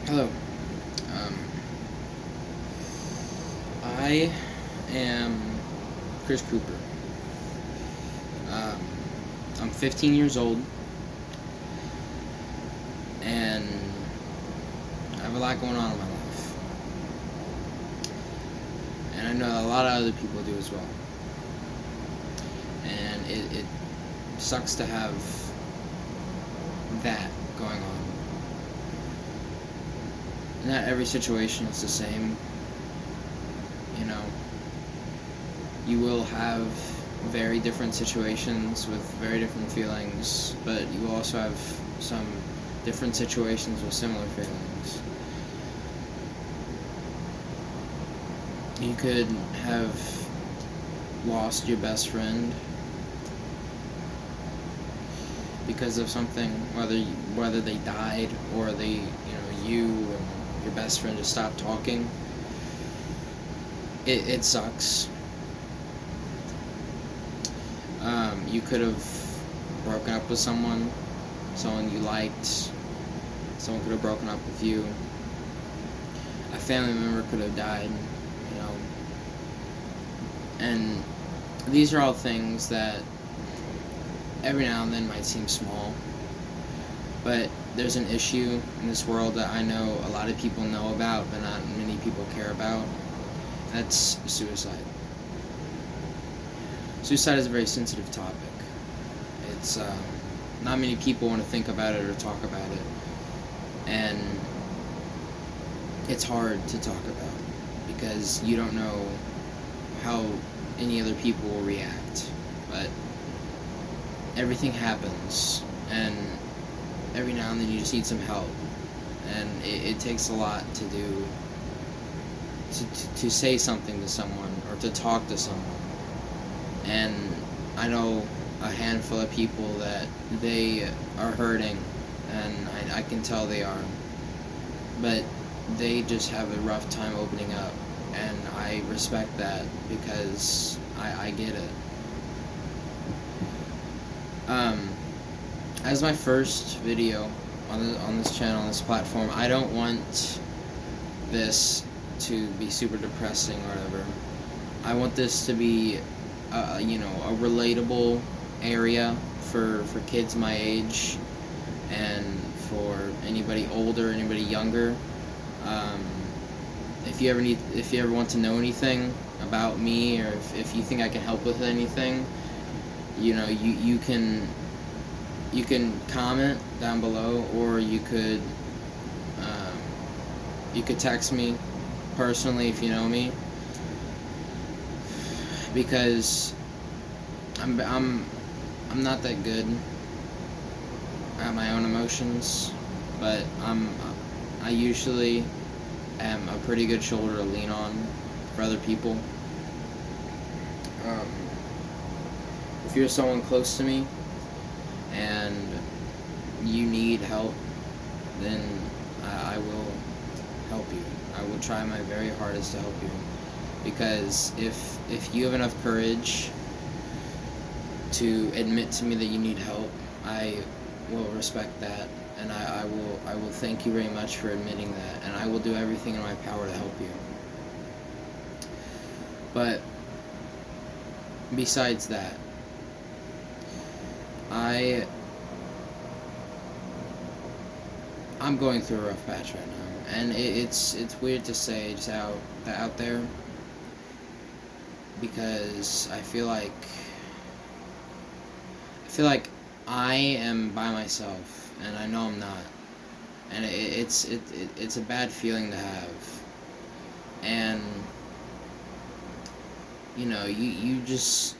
Hello. Um, I am Chris Cooper. Um, I'm 15 years old, and I have a lot going on in my life. And I know a lot of other people do as well. And it sucks to have that going on. Not every situation is the same. You know, you will have very different situations with very different feelings, but you will also have some different situations with similar feelings. You could have lost your best friend because of something, whether they died or you and your best friend just stopped talking. It sucks. You could have broken up with someone you liked. Someone could have broken up with you. A family member could have died. You know, and these are all things that every now and then might seem small, but there's an issue in this world that I know a lot of people know about, but not many people care about. That's suicide. Suicide is a very sensitive topic. It's not many people want to think about it or talk about it, and it's hard to talk about because you don't know how any other people will react. But everything happens, and every now and then you just need some help, and it takes a lot to do to say something to someone or to talk to someone. And I know a handful of people that they are hurting, and I can tell they are, but they just have a rough time opening up, and I respect that because I get it. As my first video on this channel, on this platform, I don't want this to be super depressing or whatever. I want this to be, a relatable area for kids my age, and for anybody older, anybody younger. Um, if you ever want to know anything about me, or if you think I can help with anything, you can comment down below, or um, you could text me personally if you know me, because I'm not that good at my own emotions, but I usually am a pretty good shoulder to lean on for other people. Um, if you're someone close to me and you need help, then I will help you. I will try my very hardest to help you, because if you have enough courage to admit to me that you need help, I will respect that, and I will thank you very much for admitting that, and I will do everything in my power to help you. But besides that, I'm going through a rough patch right now, and it's weird to say just out there, because I feel like I am by myself, and I know I'm not, and it's a bad feeling to have, and you just,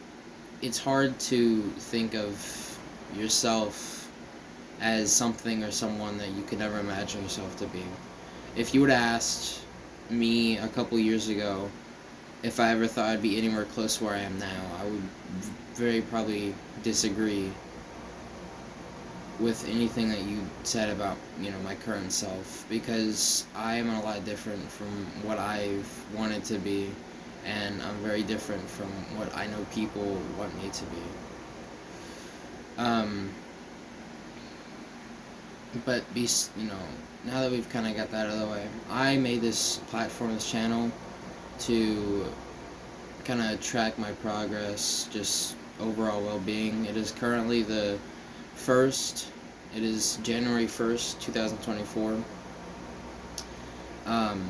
it's hard to think of yourself as something or someone that you could never imagine yourself to be. If you would have asked me a couple years ago if I ever thought I'd be anywhere close to where I am now, I would very probably disagree with anything that you said about my current self, because I am a lot different from what I've wanted to be, and I'm very different from what I know people want me to be. but now that we've kind of got that out of the way, I made this platform, this channel, to kind of track my progress, just overall well-being. It is currently the first. It is January 1st, 2024. Um,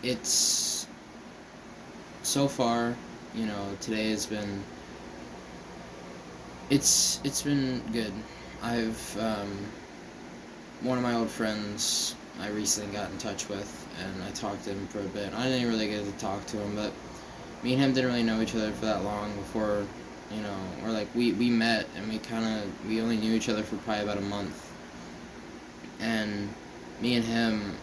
it's so far, today has been. It's been good. I've one of my old friends I recently got in touch with, and I talked to him for a bit. I didn't really get to talk to him, but me and him didn't really know each other for that long before, or like we met, and we only knew each other for probably about a month. And me and him,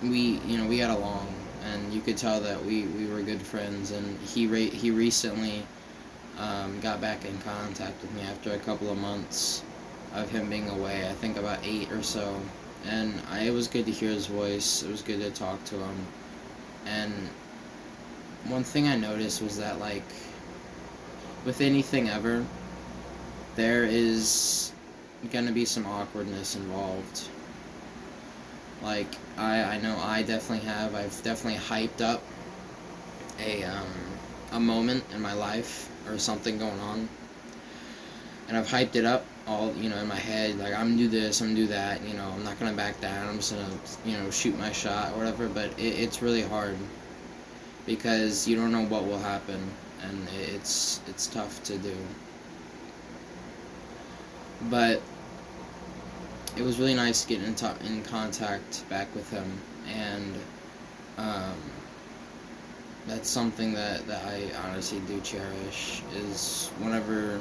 we got along, and you could tell that we were good friends. And he recently got back in contact with me after a couple of months of him being away. I think about 8 or so, and it was good to hear his voice. It was good to talk to him. And one thing I noticed was that, like, with anything ever, there is gonna be some awkwardness involved. Like, I know I've definitely hyped up a moment in my life or something going on, and I've hyped it up all, in my head, like, I'm gonna do this, I'm gonna do that, I'm not gonna back down, I'm just gonna, shoot my shot or whatever. But it's really hard because you don't know what will happen, and it's tough to do. But it was really nice to get in contact back with him, and um, that's something that I honestly do cherish, is whenever,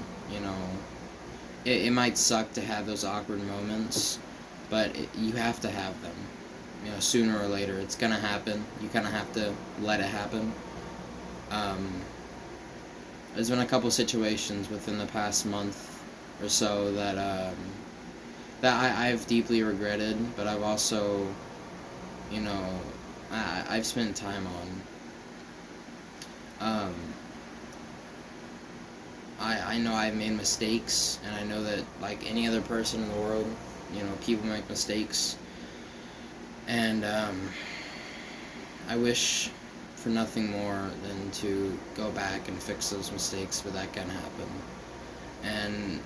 it might suck to have those awkward moments, but you have to have them. Sooner or later, it's gonna happen. You kind of have to let it happen. Um, there's been a couple situations within the past month or so that I've deeply regretted, but I've also, you know, I've spent time on. Um, I know I've made mistakes, and I know that, like any other person in the world, people make mistakes. And I wish for nothing more than to go back and fix those mistakes, but that can't happen. And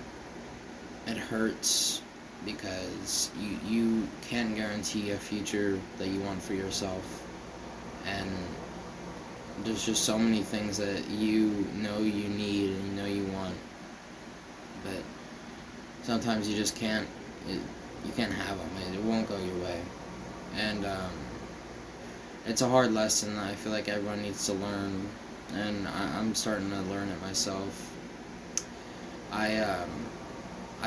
it hurts because you can't guarantee a future that you want for yourself. And there's just so many things that you need and you want, but sometimes you just can't. You can't have them. It won't go your way, and it's a hard lesson that I feel like everyone needs to learn, and I'm starting to learn it myself. I've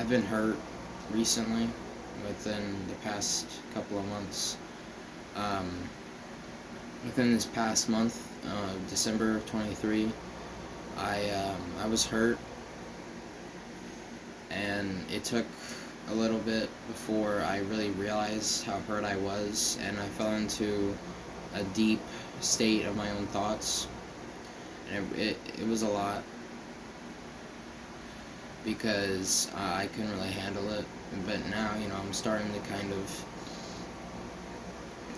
been hurt recently, within the past couple of months. Um, Within this past month, December 23, I was hurt, and it took a little bit before I really realized how hurt I was, and I fell into a deep state of my own thoughts, and it was a lot because I couldn't really handle it. But now,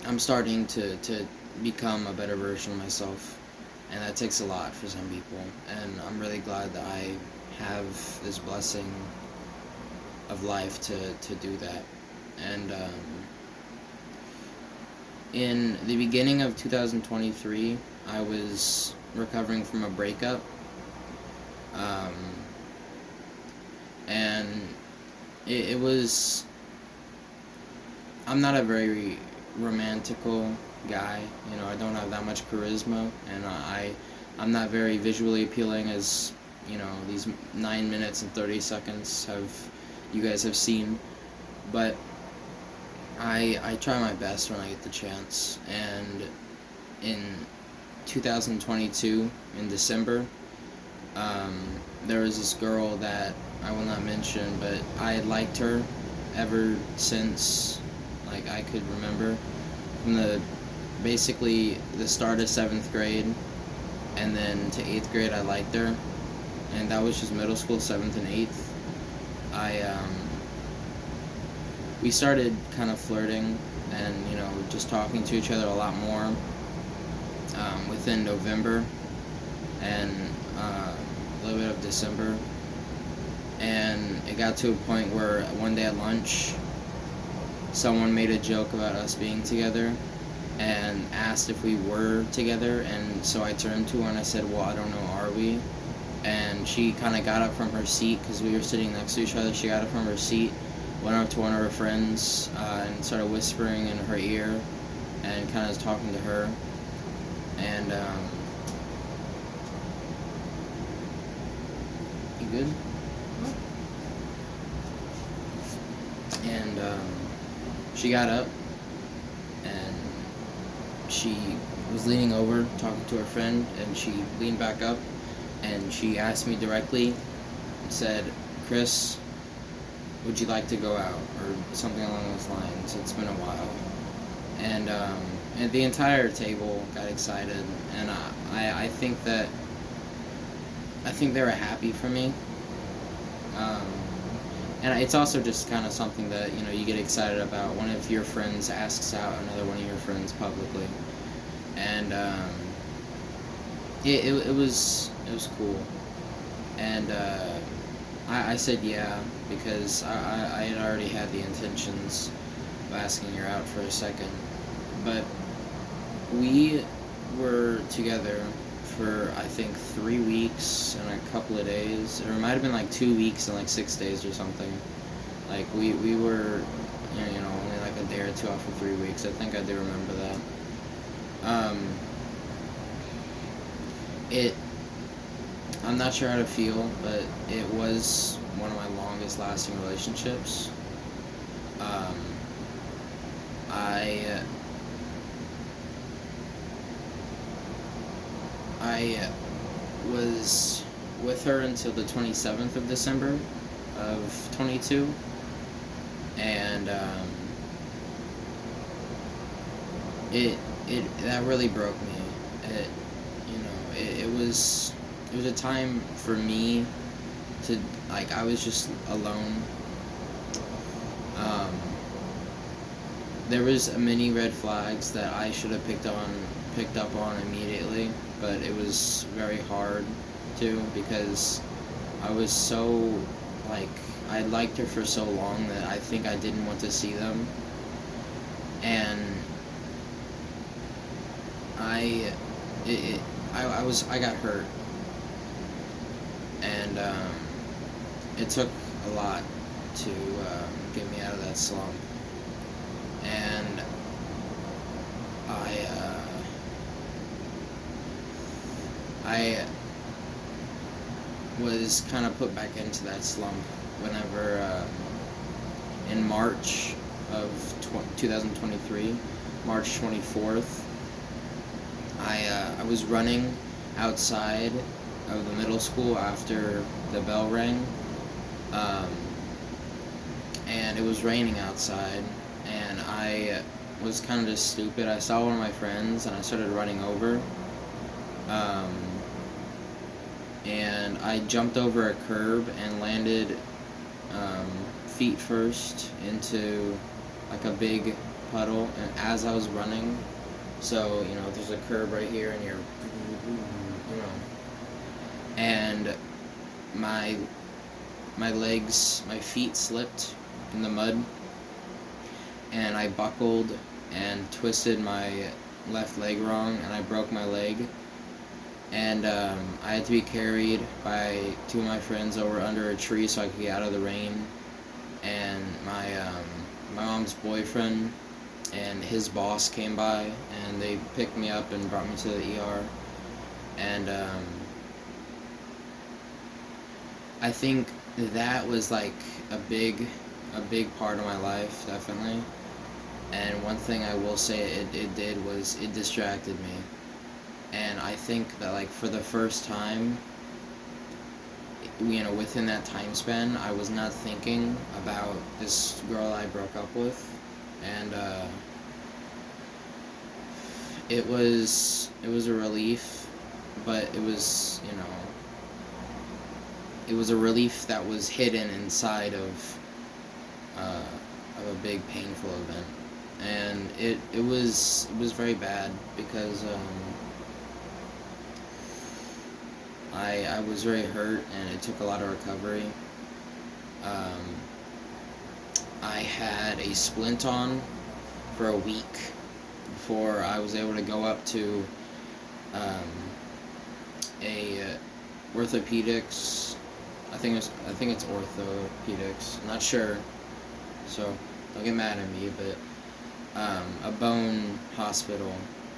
I'm starting to become a better version of myself, and that takes a lot for some people, and I'm really glad that I have this blessing of life to do that. And in the beginning of 2023, I was recovering from a breakup, um, and it was, I'm not a very romantical guy. I don't have that much charisma, and I'm not very visually appealing, as these 9 minutes and 30 seconds you guys have seen. But I try my best when I get the chance. And in 2022, in December, there was this girl that I will not mention, but I had liked her ever since, like, I could remember, from basically the start of 7th grade, and then to 8th grade I liked her, and that was just middle school, 7th and 8th. I we started kind of flirting and, just talking to each other a lot more within November and a little bit of December. And it got to a point where one day at lunch, someone made a joke about us being together and asked if we were together, and so I turned to her and I said, well, I don't know, are we? And she kind of got up from her seat, because we were sitting next to each other. She got up from her seat, went up to one of her friends, and started whispering in her ear and kind of talking to her. And you good? And she got up and she was leaning over talking to her friend, and she leaned back up and she asked me directly and said, Chris, would you like to go out, or something along those lines? It's been a while. And the entire table got excited, and I think they were happy for me. And it's also just kind of something that, you get excited about. One of your friends asks out another one of your friends publicly. And it was cool. And I said yeah, because I had already had the intentions of asking her out for a second. But we were together for, I think, 3 weeks and a couple of days, or it might have been like 2 weeks and like 6 days or something. Like we were, only like a day or two off of 3 weeks. I think I do remember that. I'm not sure how to feel, but it was one of my longest lasting relationships. I was with her until the 27th of December of 22, and that really broke me. It was a time for me to, like, I was just alone. There was many red flags that I should have picked up on immediately, but it was very hard to, because I was so, like, I liked her for so long that I think I didn't want to see them. And I got hurt, and it took a lot to get me out of that slump. And I was kind of put back into that slump whenever in March of 2023, March 24th, I was running outside of the middle school after the bell rang, and it was raining outside, and I was kind of just stupid. I saw one of my friends, and I started running over, and I jumped over a curb and landed feet first into like a big puddle, and as I was running, so there's a curb right here, and and my feet slipped in the mud, and I buckled and twisted my left leg wrong, and I broke my leg, and I had to be carried by two of my friends over under a tree so I could get out of the rain. And my mom's boyfriend and his boss came by, and they picked me up and brought me to the ER. And I think that was like a big part of my life, definitely. And one thing I will say it did was it distracted me. And I think that, like, for the first time, within that time span, I was not thinking about this girl I broke up with. And it was a relief, but it was a relief that was hidden inside of of a big painful event, and it was very bad because I was very hurt, and it took a lot of recovery. Um, I had a splint on for a week before I was able to go up to um, a orthopedics. I think it's orthopedics. I'm not sure, so don't get mad at me. But a bone hospital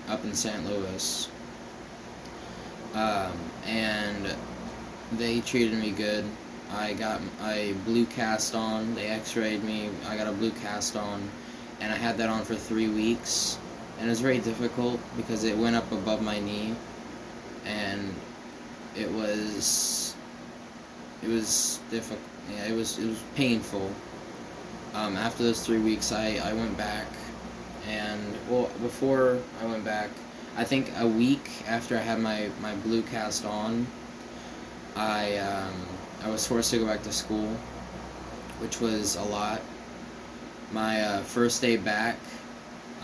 up in St. Louis, and they treated me good. I got a blue cast on. They X-rayed me. I got a blue cast on, and I had that on for 3 weeks, and it was very difficult because it went up above my knee, and it was difficult. Yeah, it was painful. After those 3 weeks, I went back, and well, before I went back, I think a week after I had my blue cast on, I was forced to go back to school, which was a lot. My first day back,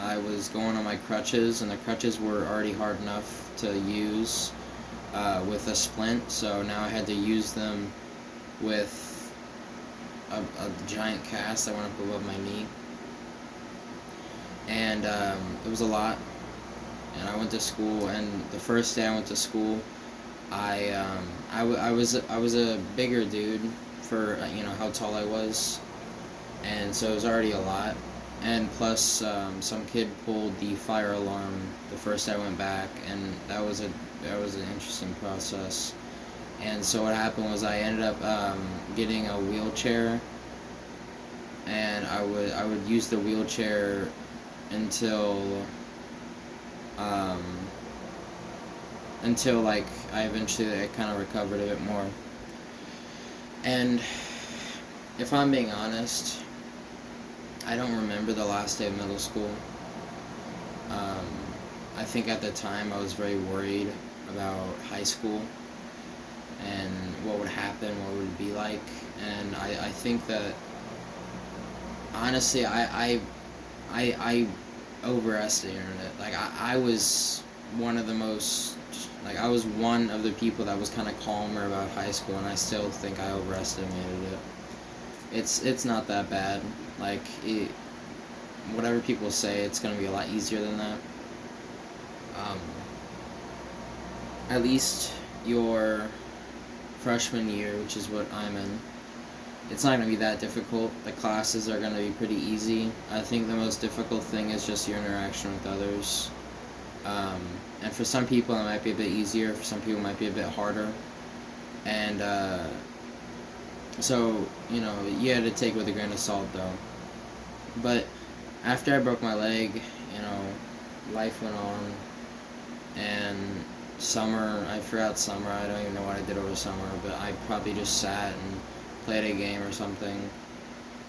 I was going on my crutches, and the crutches were already hard enough to use with a splint, so now I had to use them with a giant cast that went up above my knee, and it was a lot. And I went to school, and the first day I went to school, I was a bigger dude for how tall I was, and so it was already a lot. And plus, some kid pulled the fire alarm the first day I went back, and that was an interesting process. And so what happened was I ended up getting a wheelchair, and I would use the wheelchair until um, like I eventually kind of recovered a bit more. And if I'm being honest, I don't remember the last day of middle school. Um, I think at the time I was very worried about high school and what would happen, what would it be like, and I think that honestly I overestimated it. Like I was one of the most I was one of the people that was kind of calmer about high school, and I still think I overestimated it. It's not that bad. Whatever people say, it's gonna be a lot easier than that. Um, at least your freshman year, which is what I'm in, it's not gonna be that difficult. The classes are gonna be pretty easy. I think the most difficult thing is just your interaction with others. And for some people it might be a bit easier, for some people it might be a bit harder. And so, you had to take it with a grain of salt though. But after I broke my leg, life went on, and I forgot summer, I don't even know what I did over summer, but I probably just sat and played a game or something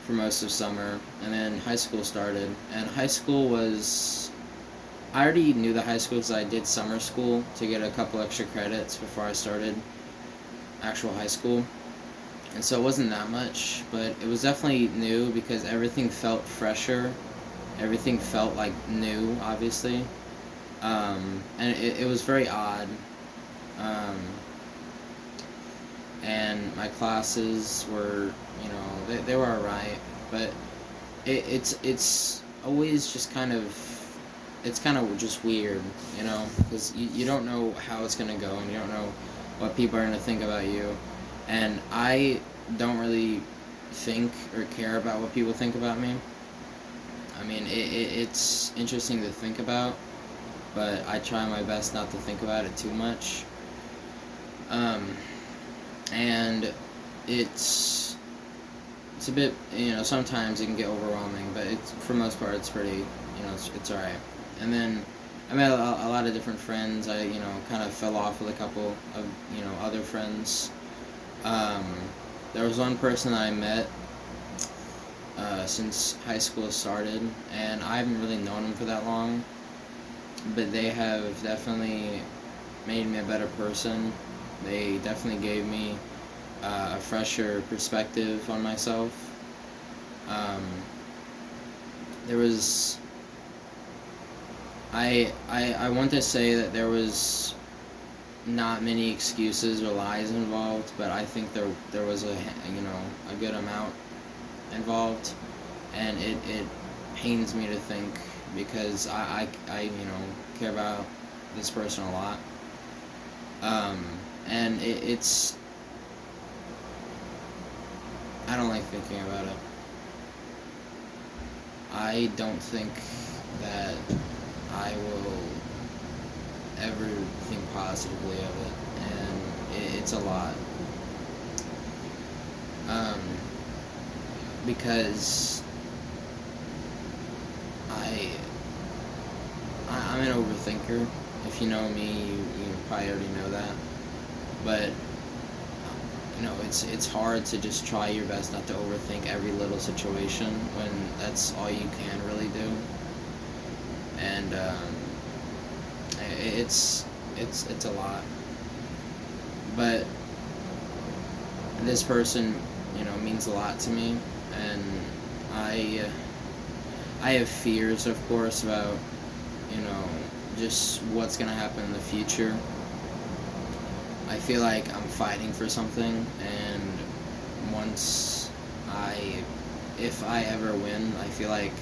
for most of summer, and then high school started, and high school was, I already knew the high school because I did summer school to get a couple extra credits before I started actual high school, and so it wasn't that much, but it was definitely new because everything felt fresher, everything felt like new, obviously, and it was very odd, and my classes were, they were alright, but it's always just it's kind of just weird, because you don't know how it's going to go, and you don't know what people are going to think about you, and I don't really think or care about what people think about me. I mean, it's interesting to think about, but I try my best not to think about it too much. And it's a bit, sometimes it can get overwhelming, but for the most part, it's pretty, it's alright. And then I met a lot of different friends. I, kind of fell off with a couple of, other friends. There was one person that I met since high school started, and I haven't really known him for that long, but they have definitely made me a better person. They definitely gave me a fresher perspective on myself. there was I want to say that there was not many excuses or lies involved, but I think there was a good amount involved, and it pains me to think because I care about this person a lot, and it's I don't like thinking about it. I don't think that I will ever think positively of it, and it's a lot. Um, because I, I'm an overthinker. If you know me, you probably already know that. But it's hard to just try your best not to overthink every little situation when that's all you can really do. And it's a lot. But this person, means a lot to me, and I I have fears, of course, about you know just what's gonna happen in the future. I feel like I'm fighting for something, and once I, if I ever win, I feel like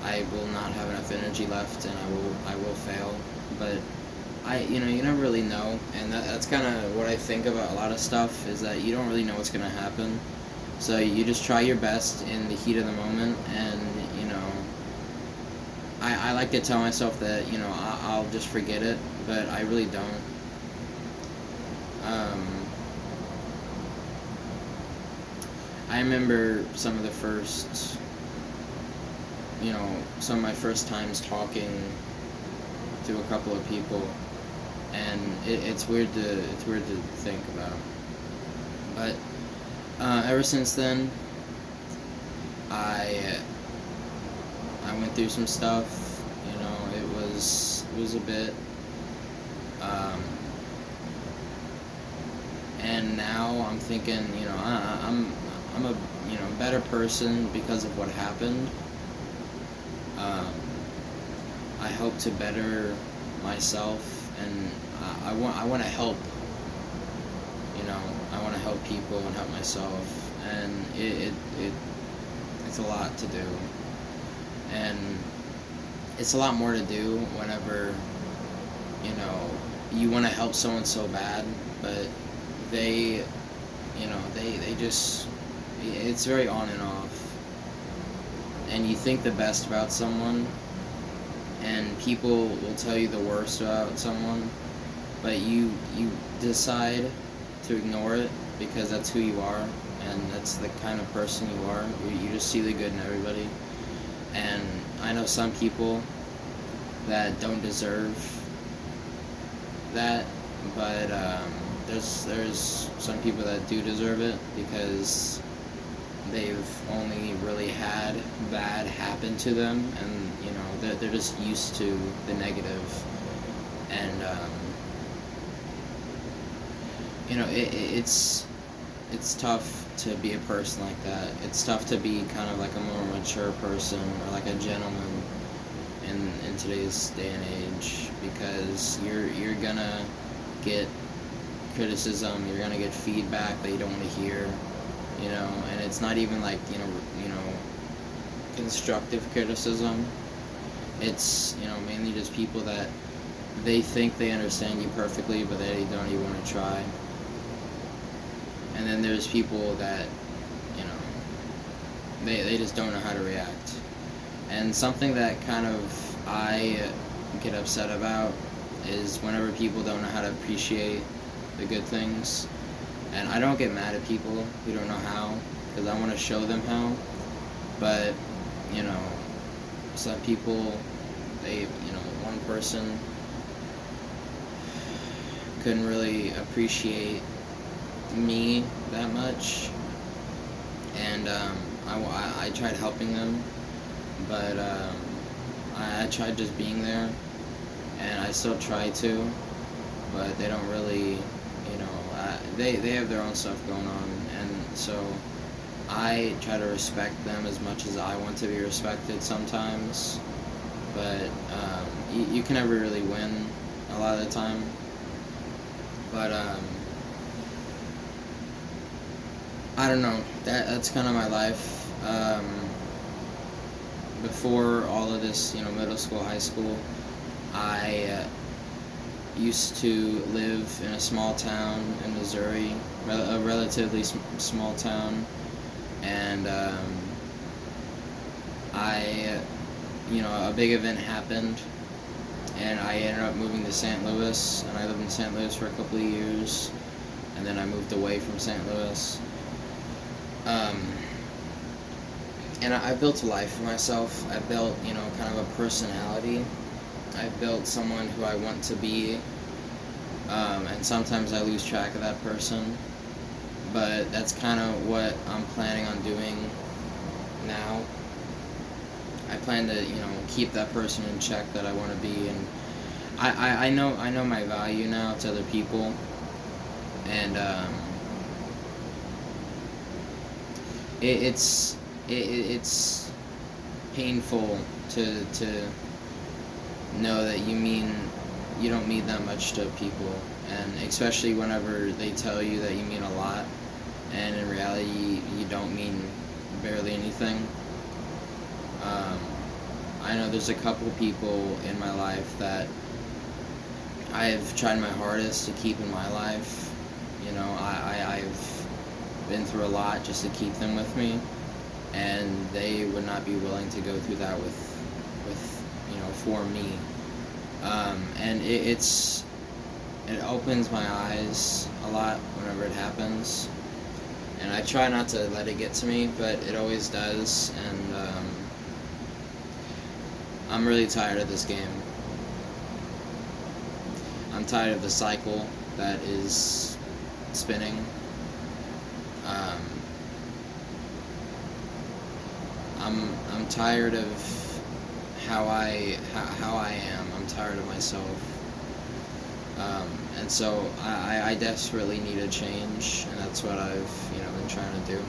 I will not have enough energy left, and I will fail. But you never really know, and that's kind of what I think about a lot of stuff is that you don't really know what's gonna happen. So you just try your best in the heat of the moment, and I like to tell myself that I'll just forget it, but I really don't. Um, I remember some of my first times talking to a couple of people, and it's weird to think about. But ever since then, I I went through some stuff. It was a bit, um, and now I'm thinking, I'm a better person because of what happened. Um, I hope to better myself, and I want to help. I want to help people and help myself, and it's a lot to do, and it's a lot more to do whenever you know you want to help someone so bad, but they they just it's very on and off, and you think the best about someone, and people will tell you the worst about someone, but you decide to ignore it because that's who you are, and that's the kind of person you are. You just see the good in everybody, and I know some people that don't deserve that, but there's some people that do deserve it because they've only really had bad happen to them, and they're just used to the negative, and it's tough to be a person like that. It's tough to be kind of like a more mature person or like a gentleman in today's day and age, because you're gonna get criticism, you're gonna get feedback that you don't want to hear, and it's not even like constructive criticism. It's mainly just people that they think they understand you perfectly, but they don't even want to try. And then there's people that you know they just don't know how to react. And something that kind of I get upset about is whenever people don't know how to appreciate the good things. And I don't get mad at people who don't know how, because I want to show them how. But, you know, some people, one person couldn't really appreciate me that much. And I tried helping them, but I tried just being there, and I still try to, but they don't really, they have their own stuff going on, and so I try to respect them as much as I want to be respected sometimes, but you can never really win a lot of the time. But I don't know. That's kind of my life. Before all of this, middle school, high school, I used to live in a small town in Missouri, a relatively small town, and a big event happened, and I ended up moving to St. Louis, and I lived in St. Louis for a couple of years, and then I moved away from St. Louis. And I built a life for myself. I built, kind of a personality. I built someone who I want to be, and sometimes I lose track of that person, but that's kind of what I'm planning on doing now. I plan to, keep that person in check that I want to be, and I know my value now to other people, and it's painful to know that you don't mean that much to people, and especially whenever they tell you that you mean a lot, and in reality you don't mean barely anything. I know there's a couple people in my life that I've tried my hardest to keep in my life. I've been through a lot just to keep them with me, and they would not be willing to go through that with for me. And it opens my eyes a lot whenever it happens, and I try not to let it get to me, but it always does, and I'm really tired of this game. I'm tired of the cycle that is spinning. I'm tired of how I am. I'm tired of myself. And so I desperately need a change, and that's what I've been trying to do.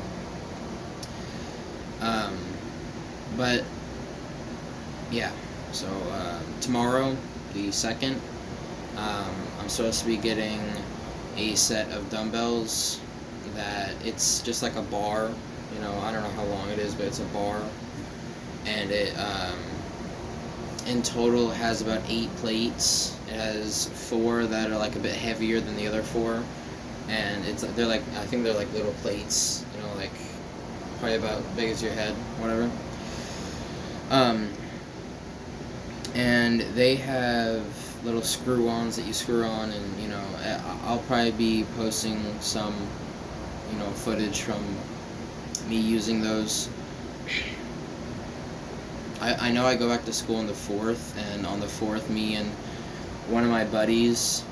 But yeah, so tomorrow, the 2nd, I'm supposed to be getting a set of dumbbells that it's just like a bar. I don't know how long it is, but it's a bar, and it in total has about 8 plates. It has 4 that are like a bit heavier than the other 4, and I think they're like little plates, like probably about as big as your head, whatever. And they have little screw-ons that you screw on, and I'll probably be posting some footage from me using those. I know I go back to school on the 4th, and on the 4th, me and one of my buddies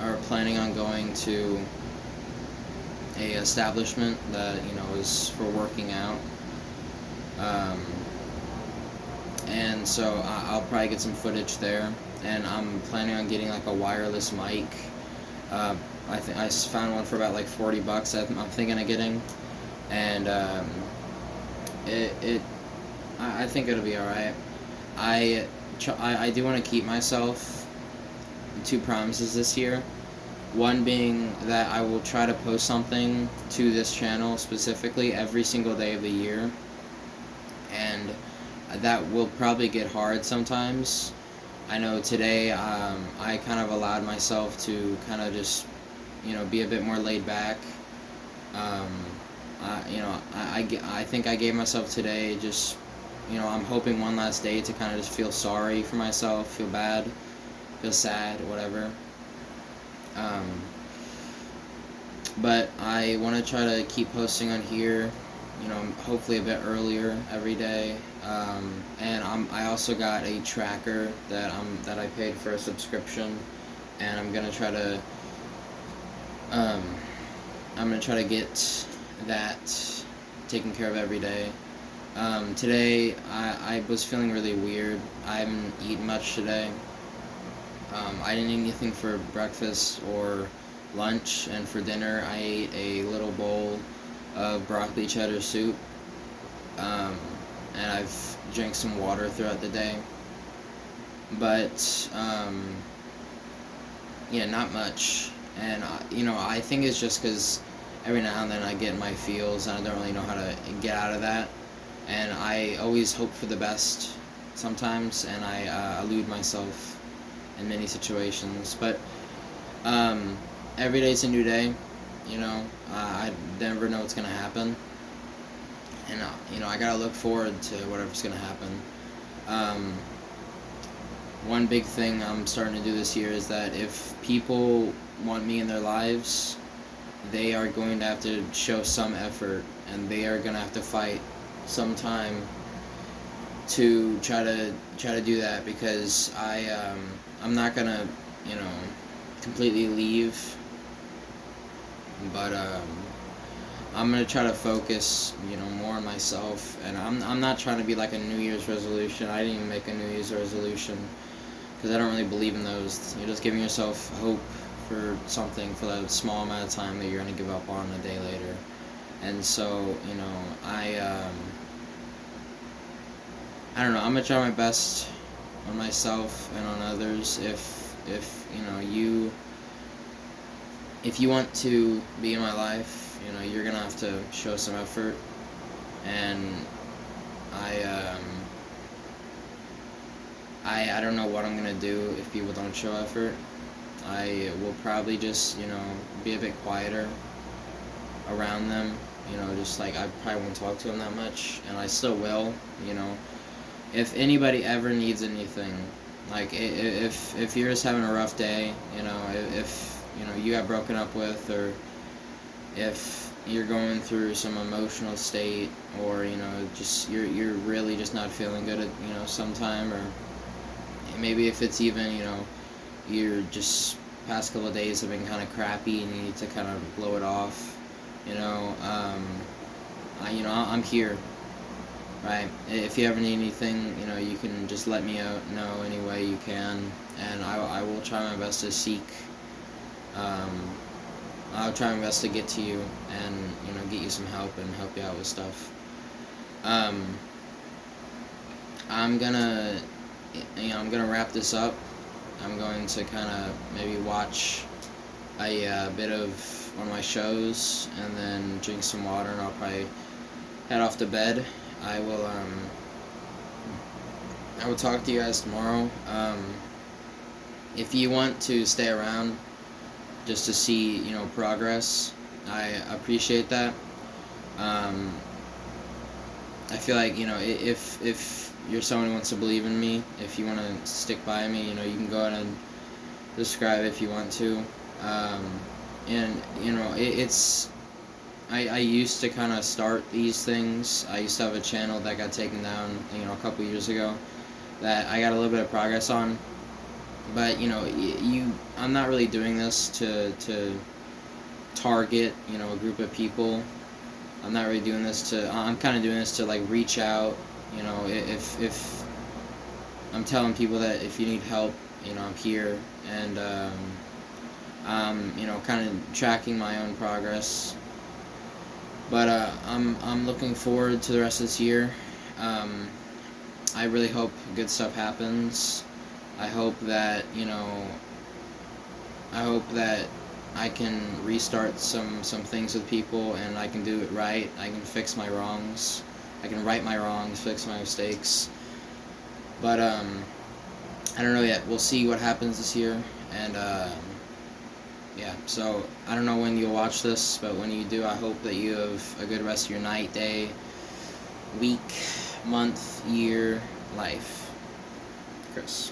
are planning on going to a establishment that is for working out. And so I'll probably get some footage there, and I'm planning on getting like a wireless mic. I found one for about like $40. I'm thinking of getting, and I think it'll be all right. I do want to keep myself 2 promises this year. One being that I will try to post something to this channel specifically every single day of the year, and that will probably get hard sometimes. I know today I kind of allowed myself to kind of just be a bit more laid back. I think I gave myself today just I'm hoping one last day to kind of just feel sorry for myself, feel bad, feel sad, whatever. But I want to try to keep posting on here, hopefully a bit earlier every day. And I also got a tracker that I paid for a subscription, and I'm gonna try to get that taken care of every day. Today I was feeling really weird. I haven't eaten much today. I didn't eat anything for breakfast or lunch, and for dinner I ate a little bowl of broccoli cheddar soup, um, and I've drank some water throughout the day. But yeah, not much. And I think it's just because every now and then I get in my feels and I don't really know how to get out of that. And I always hope for the best sometimes, and I elude myself in many situations. But every day's a new day. I never know what's gonna happen, and I gotta look forward to whatever's gonna happen. Um, One big thing I'm starting to do this year is that if people want me in their lives, they are going to have to show some effort, and they are going to have to fight some time to try to do that, because I'm not going to, completely leave, but I'm going to try to focus, more on myself. And I'm not trying to be like a New Year's resolution. I didn't even make a New Year's resolution, because I don't really believe in those. You're just giving yourself hope for something for that small amount of time that you're going to give up on a day later. And so, I don't know, I'm going to try my best on myself and on others. If you want to be in my life, you're going to have to show some effort. And I don't know what I'm gonna do if people don't show effort. I will probably just, be a bit quieter around them. Just like I probably won't talk to them that much, and I still will. If anybody ever needs anything, like if you're just having a rough day, if you got broken up with, or if you're going through some emotional state, or just you're really just not feeling good at sometime, or maybe if it's even you're just past couple of days have been kind of crappy and you need to kind of blow it off, I'm here, right? If you ever need anything, you can just let me know any way you can, and I will try my best to seek. I'll try my best to get to you and get you some help and help you out with stuff. I'm gonna wrap this up. I'm going to kind of maybe watch a bit of one of my shows and then drink some water, and I'll probably head off to bed. I will talk to you guys tomorrow. If you want to stay around just to see progress, I appreciate that. I feel like if you're someone who wants to believe in me, if you want to stick by me, you can go ahead and subscribe if you want to. And it's I used to kind of start these things. I used to have a channel that got taken down a couple years ago that I got a little bit of progress on. But I'm not really doing this to target a group of people. I'm not really doing this to. I'm kind of doing this to like reach out. If I'm telling people that if you need help, I'm here, and I'm kind of tracking my own progress. But I'm looking forward to the rest of this year. I really hope good stuff happens. I hope that I can restart some things with people, and I can do it right. I can fix my wrongs. I can right my wrongs, fix my mistakes. But I don't know yet. We'll see what happens this year, and yeah. So I don't know when you'll watch this, but when you do, I hope that you have a good rest of your night, day, week, month, year, life. Chris.